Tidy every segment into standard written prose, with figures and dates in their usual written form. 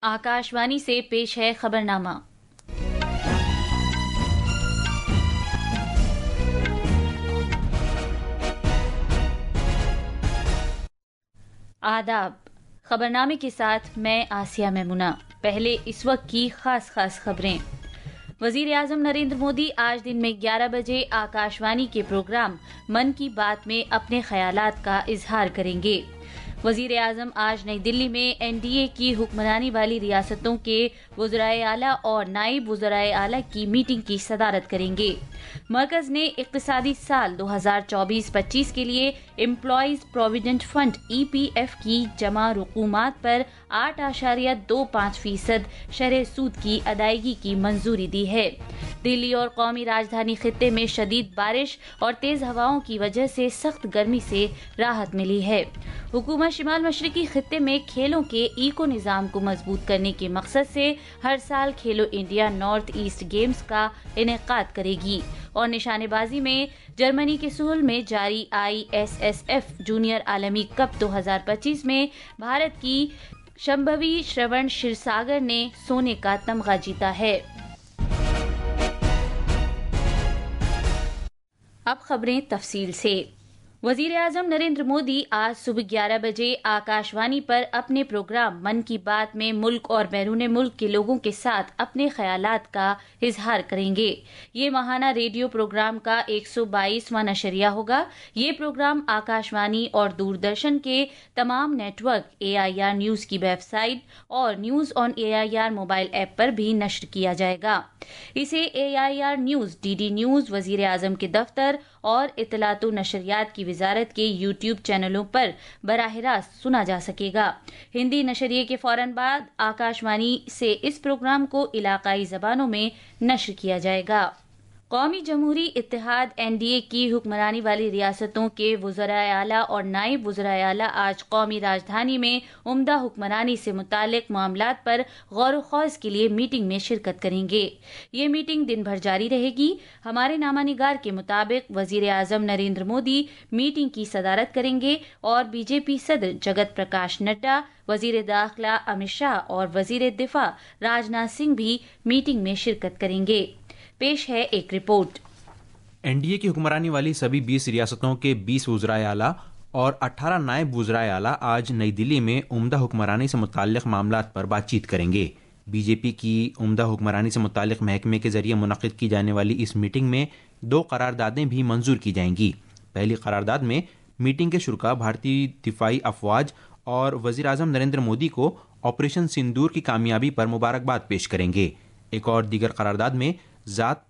आकाशवाणी से पेश है खबरनामा। आदाब। खबरनामे के साथ मैं आसिया मैमुना। पहले इस वक्त की खास खबरें। वजीर आजम नरेंद्र मोदी आज दिन में 11 बजे आकाशवाणी के प्रोग्राम मन की बात में अपने ख्यालात का इजहार करेंगे। वजीर आजम आज नई दिल्ली में एनडीए की हुक्मरानी वाली रियासतों के वज़राए आला और नायब वज़राए आला की मीटिंग की सदारत करेंगे। मरकज ने इक्तिसादी साल 2024-25 के लिए एम्प्लॉइज प्रोविडेंट फंड EPF की जमा रुकूमात पर 8.25% शरह सूद की अदायगी की मंजूरी दी है। दिल्ली और कौमी राजधानी खित्ते में शदीद बारिश और तेज हवाओं की वजह से सख्त गर्मी से राहत मिली है। हुकूमत शिमाल मशरकी खित्ते में खेलों के इको निज़ाम को मजबूत करने के मकसद से हर साल खेलो इंडिया नॉर्थ ईस्ट गेम्स का इनेकाद करेगी। और निशानेबाजी में जर्मनी के सूल में जारी ISSF जूनियर आलमी कप 2025 में भारत की शंभवी श्रवण क्षीरसागर ने सोने का तमगा जीता है। अब खबरें तफसील से। वजीर आजम नरेंद्र मोदी आज सुबह 11 बजे आकाशवाणी पर अपने प्रोग्राम मन की बात में मुल्क और बैरून मुल्क के लोगों के साथ अपने ख्यालात का इजहार करेंगे। ये माहाना रेडियो प्रोग्राम का 122वां नशरिया होगा। ये प्रोग्राम आकाशवाणी और दूरदर्शन के तमाम नेटवर्क, AIR न्यूज की वेबसाइट और news on AIR mobile app पर भी नश्र किया जाएगा। इसे AIR न्यूज, DD न्यूज, वजीर आजम के दफ्तर और इत्तलात नशरियात की वजारत के YouTube चैनलों पर बराह रास्त सुना जा सकेगा। हिंदी नशरिये के फौरन बाद आकाशवाणी से इस प्रोग्राम को इलाकाई जबानों में नश्र किया जाएगा। कौमी जमहूरी इत्तेहाद NDA की हुक्मरानी वाली रियासतों के वज़राए आला और नायब वज़राए आला आज कौमी राजधानी में उम्दा हुक्मरानी से मुतालिक मामलात पर गौर खौज के लिए मीटिंग में शिरकत करेंगे। ये मीटिंग दिन भर जारी रहेगी। हमारे नामानिगार के मुताबिक वजीर आजम नरेंद्र मोदी मीटिंग की सदारत करेंगे और BJP सदर जगत प्रकाश नड्डा, वजीर दाखिला अमित शाह और वजीर दिफा राजनाथ सिंह भी मीटिंग में शिरकत करेंगे। पेश है एक रिपोर्ट। एनडीए की हुक्मरानी वाली सभी 20 रियासतों के 20 वज़राए आला और 18 नायब वज़राए आला आज नई दिल्ली में उम्दा हुक्मरानी से मुताल्लिक़ मामलात पर बातचीत करेंगे। बीजेपी की उम्दा हुक्मरानी से मुताल्लिक़ महकमे के जरिए मुनक़िद की जाने वाली इस मीटिंग में 2 करारदादें भी मंजूर की जाएंगी। पहली करारदाद में मीटिंग के शुरा भारतीय दिफाई अफवाज और वज़ीर आज़म नरेंद्र मोदी को ऑपरेशन सिंदूर की कामयाबी पर मुबारकबाद पेश करेंगे। एक और दीगर करारदाद में ज़ात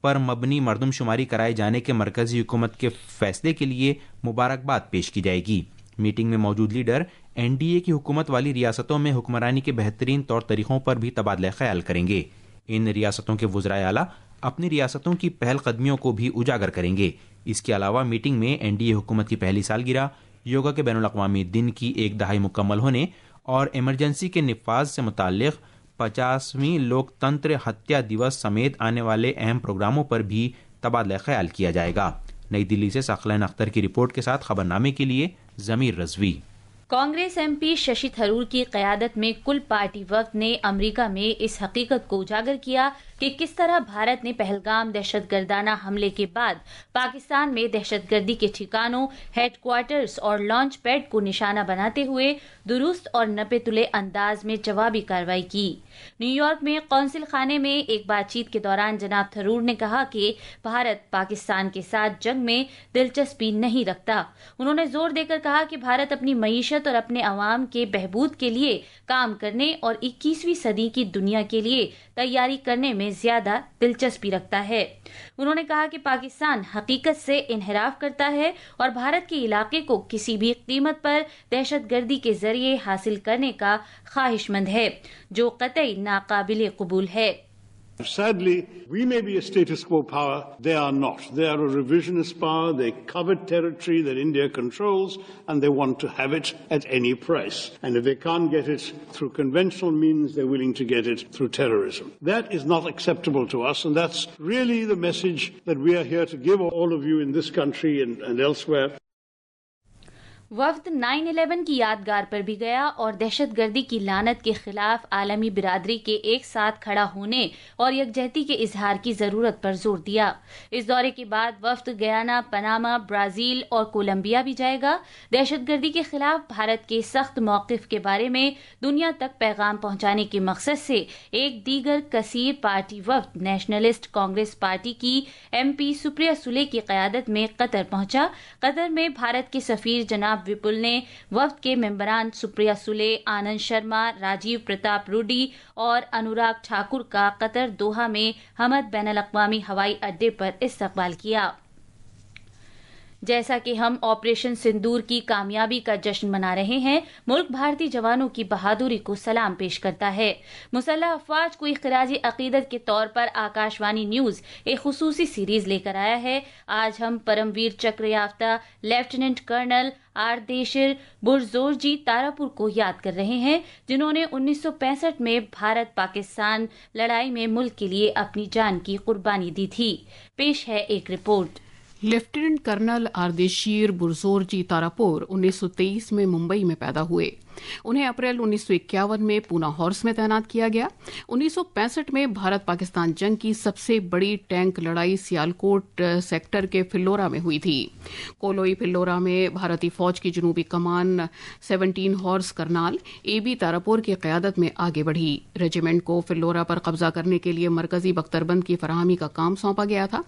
पर मबनी मरदमशुमारी कराए जाने के मरकजी हुकूमत के फैसले के लिए मुबारकबाद पेश की जाएगी। मीटिंग में मौजूद लीडर एनडीए की हुकूमत वाली रियासतों में हुक्मरानी के बेहतरीन तौर तरीक़ों पर भी तबादला ख्याल करेंगे। इन रियासतों के वज़राए आला अपनी रियासतों की पहल कदमियों को भी उजागर करेंगे। इसके अलावा मीटिंग में एनडीए हुकूमत की पहली सालगिरह, योगा के बैनुल-अक़वामी दिन की 1 दहाई मुकम्मल होने और इमरजेंसी के निफाज से मुताल्लिक़ 50वीं लोकतंत्र हत्या दिवस समेत आने वाले अहम प्रोग्रामों पर भी तबादला ख्याल किया जाएगा। नई दिल्ली से सकलैन अख्तर की रिपोर्ट के साथ खबरनामे के लिए ज़मीर रज़वी। कांग्रेस MP शशि थरूर की क़यादत में कुल पार्टी वफ़द ने अमेरिका में इस हकीकत को उजागर किया कि किस तरह भारत ने पहलगाम दहशतगर्दाना हमले के बाद पाकिस्तान में दहशतगर्दी के ठिकानों, हेडक्वार्टर्स और लॉन्च पैड को निशाना बनाते हुए दुरुस्त और नपे-तुले अंदाज में जवाबी कार्रवाई की। न्यूयॉर्क में कौंसिल खाने में एक बातचीत के दौरान जनाब थरूर ने कहा कि भारत पाकिस्तान के साथ जंग में दिलचस्पी नहीं रखता। उन्होंने जोर देकर कहा कि भारत अपनी मईशत और अपने अवाम के बहबूद के लिए काम करने और 21वीं सदी की दुनिया के लिए तैयारी करने में ज्यादा दिलचस्पी रखता है। उन्होंने कहा कि पाकिस्तान हकीकत से इन्हिराफ करता है और भारत के इलाके को किसी भी कीमत पर दहशतगर्दी के जरिए हासिल करने का ख्वाहिशमंद है, जो कतई नाकाबिले कबूल है। Sadly, we may be a status quo power, they are not. They are a revisionist power, they covet territory that India controls, and they want to have it at any price. And if they can't get it through conventional means, they're willing to get it through terrorism. That is not acceptable to us, and that's really the message that we are here to give all of you in this country and elsewhere. وفد 9/11 کی یادگار پر بھی گیا اور دہشت گردی کی لعنت کے خلاف عالمی برادری کے ایک ساتھ کھڑا ہونے اور یکجہتی کے اظہار کی ضرورت پر زور دیا۔ اس دورے کے بعد وفد گیانا، پاناما، برازیل اور کولمبیا بھی جائے گا۔ دہشت گردی کے خلاف بھارت کے سخت موقف کے بارے میں دنیا تک پیغام پہنچانے کے مقصد سے ایک دیگر کثیر پارٹی وفد نیشنلسٹ کانگریس پارٹی کی MP سپریا سولے کی قیادت میں قطر پہنچا۔ قطر میں بھارت کے سفیر جناب وپل نے وفد کے ممبران سپریا سولے، آنند شرما، راجیو پرتاپ روڈی اور انوراگ ٹھاکر کا قطر دوحہ میں حمد بین الاقوامی ہوائی اڈے پر استقبال کیا۔ جیسا کہ ہم آپریشن سندور کی کامیابی کا جشن منا رہے ہیں، ملک بھارتی جوانوں کی بہادری کو سلام پیش کرتا ہے۔ مسلح افواج کو خراج عقیدت کے طور پر آکاشوانی نیوز ایک خصوصی سیریز لے کر آیا ہے۔ آج ہم پرم ویر چکر یافتہ لیفٹیننٹ کرنل آردیشر برزورجی تاراپور کو یاد کر رہے ہیں، جنہوں نے 1965 میں بھارت پاکستان لڑائی میں ملک کے لیے اپنی جان کی قربانی دی تھی۔ پیش ہے ایک رپورٹ۔ لیفٹیننٹ کرنل آردیشیر برزورجی تاراپور 1923 میں ممبئی میں پیدا ہوئے۔ انہیں اپریل 1951 میں پونا ہارس میں تعینات کیا گیا۔ 1965 میں بھارت پاکستان جنگ کی سب سے بڑی ٹینک لڑائی سیالکوٹ سیکٹر کے فلورا میں ہوئی تھی۔ کولوئی فلورا میں بھارتی فوج کی جنوبی کمان 17 ہارس کرنال AB تاراپور کی قیادت میں آگے بڑھی۔ ریجیمنٹ کو فلورا پر قبضہ کرنے کے لیے مرکزی بختربند کی فراہمی کا کام سونپا گیا تھا۔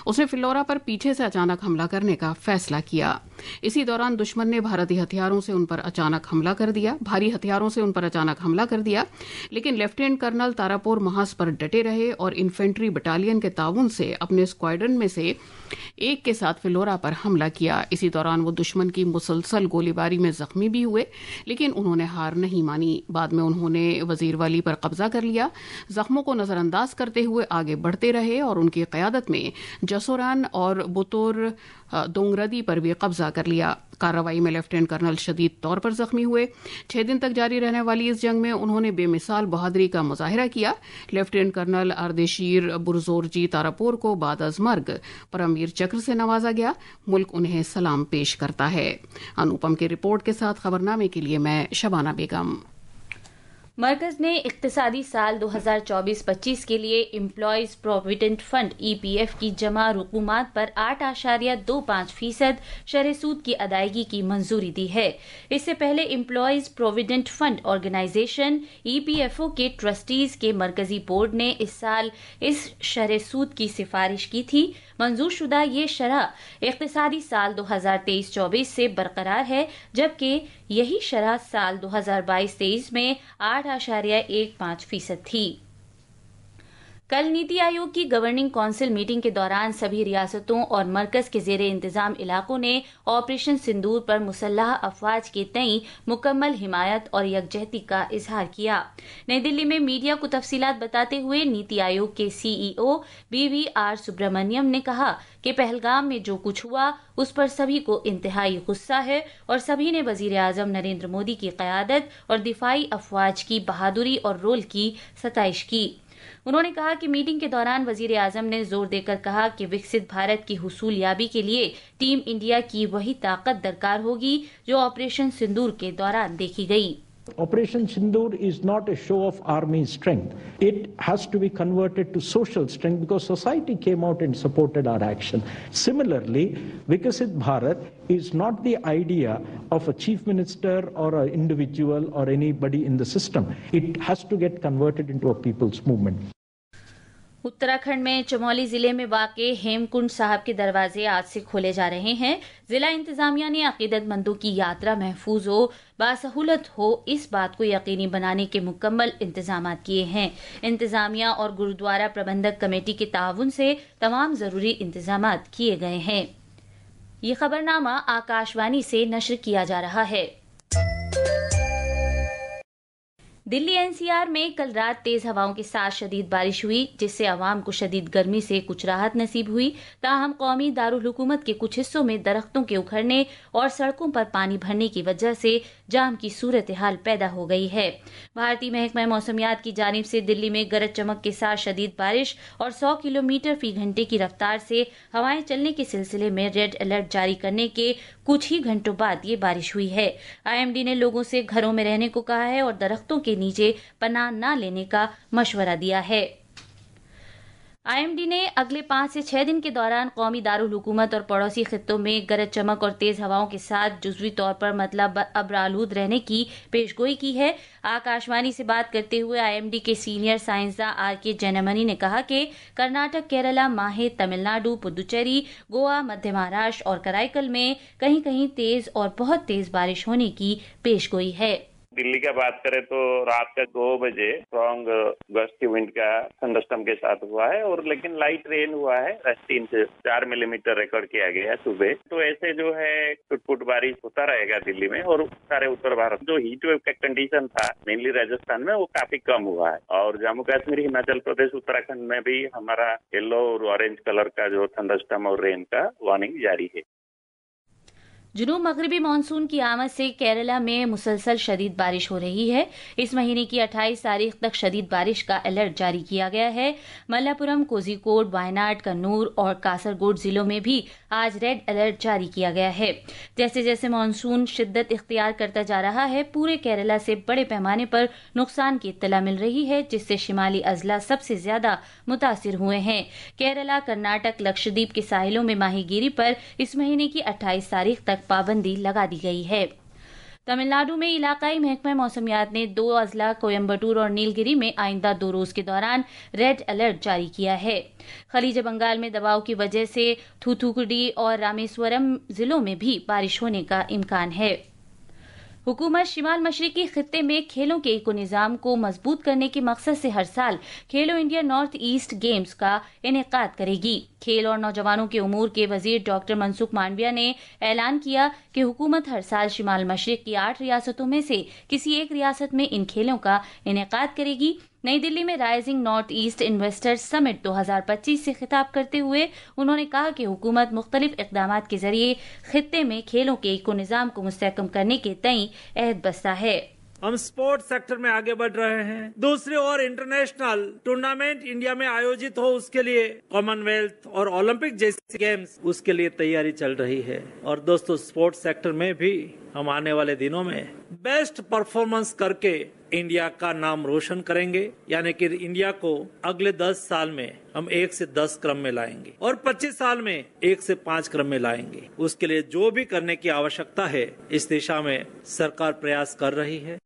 اس نے فلورا پر پیچھے سے اچانک حملہ کرنے کا فیصلہ کیا۔ اسی دوران دشمن نے بھارتی ہتھیاروں سے ان پر اچانک حملہ کر دیا، لیکن لیفٹیننٹ کرنل تاراپور محاذ پر ڈٹے رہے اور انفینٹری بٹالین کے تعاون سے اپنے اسکواڈرن میں سے ایک کے ساتھ فلورا پر حملہ کیا۔ اسی دوران وہ دشمن کی مسلسل گولی باری میں زخمی بھی ہوئے، لیکن انہوں نے ہار نہیں مانی۔ بعد میں انہوں نے وزیر والی پر قبضہ کر لیا، زخموں کو نظر انداز کرتے ہوئے آگے بڑھتے رہے اور ان کی قیادت میں جسوران اور بطور دونگردی پر بھی قبضہ کر لیا۔ کارروائی میں لیفٹیننٹ کرنل شدید طور پر زخمی ہوئے۔ 6 دن تک جاری رہنے والی اس جنگ میں انہوں نے بے مثال بہادری کا مظاہرہ کیا۔ لیفٹیننٹ کرنل آردیشیر برزورجی تاراپور کو بعد از مرگ پرم ویر چکر سے نوازا گیا۔ ملک انہیں سلام پیش کرتا ہے۔ انوپم کی رپورٹ کے ساتھ خبرنامے کے لیے میں شبانہ بیگم۔ مرکز نے اقتصادی سال 2024-25 کے لیے امپلائیز پروویڈنٹ فنڈ EPF کی جمع رقومات پر 8.25% شرح سود کی ادائیگی کی منظوری دی ہے۔ اس سے پہلے employees provident fund organization EPFO کے ٹرسٹیز کے مرکزی بورڈ نے اس سال اس شرح سود کی سفارش کی تھی۔ منظور شدہ یہ شرح اقتصادی سال 2023-24 سے برقرار ہے، جبکہ یہی شرح سال 2022-23 میں 8.15% تھی۔ کل نیتی آیوگ کی گورننگ کونسل میٹنگ کے دوران سبھی ریاستوں اور مرکز کے زیر انتظام علاقوں نے آپریشن سندور پر مسلح افواج کے تئیں مکمل حمایت اور یکجہتی کا اظہار کیا۔ نئی دلی میں میڈیا کو تفصیلات بتاتے ہوئے نیتی آیوگ کے CEO BVR سبرامنیم نے کہا کہ پہلگام میں جو کچھ ہوا اس پر سبھی کو انتہائی غصہ ہے اور سبھی نے وزیر اعظم نریندر مودی کی قیادت اور دفاعی افواج کی بہادری اور رول کی ستائش کی۔ انہوں نے کہا کہ میٹنگ کے دوران وزیر اعظم نے زور دے کر کہا کہ وکست بھارت کی حصول یابی کے لیے ٹیم انڈیا کی وہی طاقت درکار ہوگی جو آپریشن سندور کے دوران دیکھی گئی۔ Operation Sindoor is not a show of army strength. It has to be converted to social strength because society came out and supported our action. Similarly, Vikasit Bharat is not the idea of a chief minister or an individual or anybody in the system. It has to get converted into a people's movement. Uttarakhand میں چمولی ضلع میں واقع ham کنڈ صاحب کے دروازے آج سے کھولے جا رہے ہیں۔ ضلع انتظامیہ نے عقیدت مندوں کی یاترا محفوظ ہو، باسہولت ہو، اس بات کو یقینی بنانے کے مکمل انتظامات کیے ہیں۔ انتظامیہ اور گرودوارا پربندھک کمیٹی کے تعاون سے تمام ضروری انتظامات کیے گئے ہیں۔ یہ خبرنامہ آکاشوانی سے نشر کیا جا رہا ہے۔ دلی NCR میں کل رات تیز ہواؤں کے ساتھ شدید بارش ہوئی، جس سے عوام کو شدید گرمی سے کچھ راحت نصیب ہوئی۔ تاہم قومی دارالحکومت کے کچھ حصوں میں درختوں کے اکھڑنے اور سڑکوں پر پانی بھرنے کی وجہ سے جام کی صورتحال پیدا ہو گئی ہے۔ بھارتی محکمہ موسمیات کی جانب سے دلی میں گرج چمک کے ساتھ شدید بارش اور 100 کلومیٹر فی گھنٹے کی رفتار سے ہوائیں چلنے کے سلسلے میں ریڈ الرٹ جاری کرنے کے कुछ ही घंटों बाद ये बारिश हुई है। IMD ने लोगों से घरों में रहने को कहा है और दरख्तों के नीचे पनाह न लेने का मशवरा दिया है। IMD ने अगले 5 से 6 दिन के दौरान कौमी दारुल हुकूमत और पड़ोसी खित्तों में गरज चमक और तेज हवाओं के साथ जुज़वी तौर पर मतलब अब्रालूद रहने की पेशगोई की है। आकाशवाणी से बात करते हुए IMD के सीनियर साइंसदान RK जैनमनी ने कहा कि कर्नाटक, केरला, माहे, तमिलनाडु, पुदुचेरी, गोवा, मध्य महाराष्ट्र और कराईकल में कहीं कहीं तेज और बहुत तेज बारिश होने की पेशगोई है। दिल्ली का बात करें तो रात का 2 बजे स्ट्रॉन्ग गस्टी विंड का थंडरस्टॉर्म के साथ हुआ है और लेकिन लाइट रेन हुआ है। 3 से 4 मिलीमीटर रिकॉर्ड किया गया है सुबह। तो ऐसे जो है टुट-पुट बारिश होता रहेगा दिल्ली में और सारे उत्तर भारत। जो हीट वेव का कंडीशन था मेनली राजस्थान में वो काफी कम हुआ है और जम्मू कश्मीर, हिमाचल प्रदेश, उत्तराखंड में भी हमारा येलो और ऑरेंज कलर का जो थंडरस्टॉर्म और रेन का वार्निंग जारी है। जुनूब मगरबी मानसून की आमद से केरला में मुसलसल शदीद बारिश हो रही है। इस महीने की 28 तारीख तक शदीद बारिश का अलर्ट जारी किया गया है। मल्लापुरम, कोझिकोड, वायनाड, कन्नूर और कासरगोड जिलों में भी आज रेड अलर्ट जारी किया गया है। जैसे जैसे मानसून शिद्दत इख्तियार करता जा रहा है, पूरे केरला से बड़े पैमाने पर नुकसान की इत्तला मिल रही है, जिससे शिमाली अजला सबसे ज्यादा मुतासिर हुए हैं। केरला, कर्नाटक, लक्षद्वीप के साहिलों में माहीगीरी पर इस महीने की 28 तारीख तक पाबंदी लगा दी गई है। तमिलनाडु में इलाकाई महकमा मौसमियात ने 2 अजला कोयम्बटूर और नीलगिरी में आइंदा 2 रोज के दौरान रेड अलर्ट जारी किया है। खलीज बंगाल में दबाव की वजह से थूथुकुडी और रामेश्वरम जिलों में भी बारिश होने का इम्कान है। हुकूमत शिमाल मशरिकी खित्ते में खेलों के इको निज़ाम को मजबूत करने के मकसद से हर साल खेलो इंडिया नॉर्थ ईस्ट गेम्स का इनेकाद करेगी। खेल और नौजवानों के उमूर के वजीर डॉक्टर मनसुख मांडविया ने ऐलान किया कि हुकूमत हर साल शिमाल मशरिक की 8 रियासतों में से किसी एक रियासत में इन खेलों का इनेकाद करेगी। नई दिल्ली में rising north east investors summit 2025 से खिताब करते हुए उन्होंने कहा कि हुकूमत मुख्तलिफ इक़दामात के जरिए खित्ते में खेलों के इको निज़ाम को मुस्तहकम करने के तई अहद बस्ता है। हम स्पोर्ट्स सेक्टर में आगे बढ़ रहे हैं। दूसरी ओर इंटरनेशनल टूर्नामेंट इंडिया में आयोजित हो उसके लिए कॉमनवेल्थ और ओलंपिक जैसे गेम्स उसके लिए तैयारी चल रही है। और दोस्तों स्पोर्ट्स सेक्टर में भी हम आने वाले दिनों में बेस्ट परफॉर्मेंस करके इंडिया का नाम रोशन करेंगे। यानी कि इंडिया को अगले 10 साल में हम 1 से 10 क्रम में लाएंगे और 25 साल में 1 से 5 क्रम में लाएंगे। उसके लिए जो भी करने की आवश्यकता है इस दिशा में सरकार प्रयास कर रही है।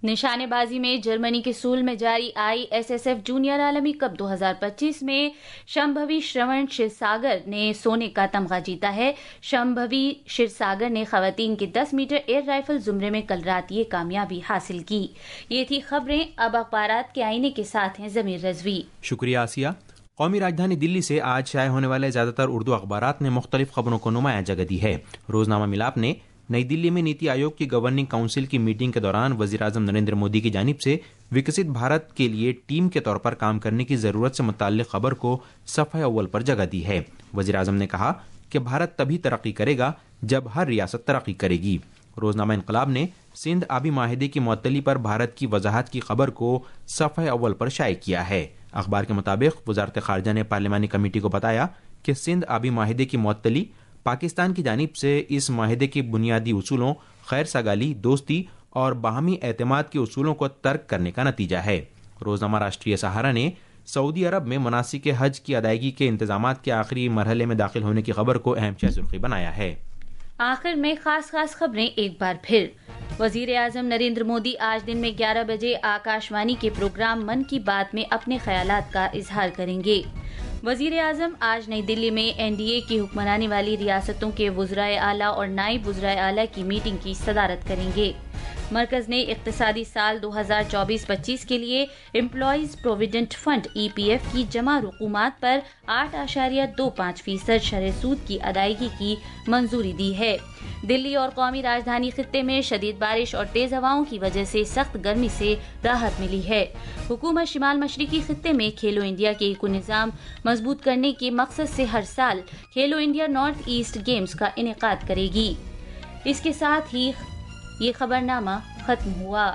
निशानेबाजी में जर्मनी के सूल में जारी ISSF जूनियर आलमी कप 2025 में शंभवी श्रवण क्षीरसागर ने सोने का तमगा जीता है। शंभवी क्षीरसागर ने खवातीन के 10 मीटर एयर राइफल जुमरे में कल रात ये कामयाबी हासिल की। ये थी खबरें। अब अखबारात के आईने के साथ हैं जमीर रजवी। शुक्रिया आसिया। कौमी राजधानी दिल्ली से आज शाये होने वाले ज्यादातर उर्दू अखबारात ने मुख्तलिफ खबरों को नुमाया जगह दी है। रोजनामा मिलाप ने नई दिल्ली में नीति आयोग की गवर्निंग काउंसिल की मीटिंग के दौरान वजीर आजम नरेंद्र मोदी की जानिब से विकसित भारत के लिए टीम के तौर पर काम करने की जरूरत से मुताल्लिक खबर को सफ़े अव्वल पर जगह दी है। वजीर आजम ने कहा कि भारत तभी तरक्की करेगा जब हर रियासत तरक्की करेगी। रोजनामा इनकलाब ने सिंध आबी माहिदे की मुअत्तली पर भारत की वजाहत की खबर को सफ़े अव्वल पर शाये किया है। अखबार के मुताबिक वजारत खारजा ने पार्लिमानी कमेटी को बताया कि सिंध आबी माहिदे की मुअत्तली पाकिस्तान की जानिब से इस माहिदे के बुनियादी उसूलों खैर सगाली, दोस्ती और बाहमी एतमाद के उसूलों को तर्क करने का नतीजा है। रोजनामा राष्ट्रीय सहारा ने सऊदी अरब में मनासिक हज की अदायगी के इंतजामात के आखिरी मरहले में दाखिल होने की खबर को अहम सुर्खी बनाया है। आखिर में खास खबरें एक बार फिर। वजीर आजम नरेंद्र मोदी आज दिन में 11 बजे आकाशवाणी के प्रोग्राम मन की बात में अपने ख्यालात का इजहार करेंगे। वजीर आजम आज नई दिल्ली में NDA की हुक्मरानी वाली रियासतों के वुज़राए आला और नायब वुज़राए आला की मीटिंग की सदारत करेंगे। मरकज ने इक्तिसादी साल 2024-25 के लिए एम्प्लॉइज प्रोविडेंट फंड EPF की जमा रकूमात पर 8.25% शरह सूद की अदायगी की मंजूरी दी है। दिल्ली और कौमी राजधानी खित्ते में शदीद बारिश और तेज हवाओं की वजह से सख्त गर्मी से राहत मिली है। हुकूमत शिमाल मशरिकी खित्ते में खेलो इंडिया के इको निज़ाम मजबूत करने के मकसद से हर साल खेलो इंडिया नॉर्थ ईस्ट गेम्स का इनेकाद करेगी। इसके साथ ही ये खबरनामा खत्म हुआ।